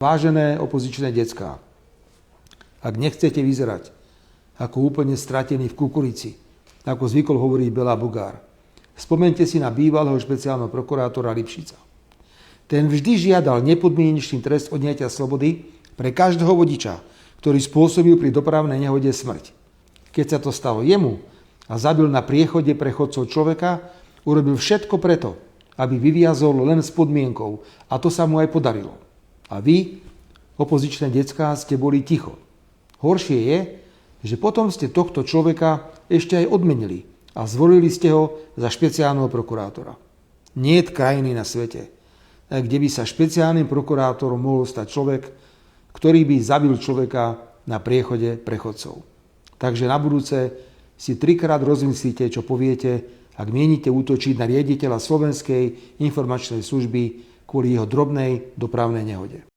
Vážené opozičné decká, ak nechcete vyzerať ako úplne stratený v kukurici, ako zvykol hovoriť Béla Bugár, spomente si na bývalého špeciálneho prokurátora Lipšica. Ten vždy žiadal nepodmienečný trest odňatia slobody pre každého vodiča, ktorý spôsobil pri dopravnej nehode smrť. Keď sa to stalo jemu a zabil na priechode pre chodcov človeka, urobil všetko preto, aby vyviazol len s podmienkou, a to sa mu aj podarilo. A vy, opozičné decká, ste boli ticho. Horšie je, že potom ste tohto človeka ešte aj odmenili a zvolili ste ho za špeciálneho prokurátora. Niet krajiny na svete, kde by sa špeciálnym prokurátorom mohol stať človek, ktorý by zabil človeka na priechode prechodcov. Takže na budúce si 3-krát rozmyslíte, čo poviete, ak mienite útočiť na riaditeľa Slovenskej informačnej služby kvôli jeho drobnej dopravnej nehode.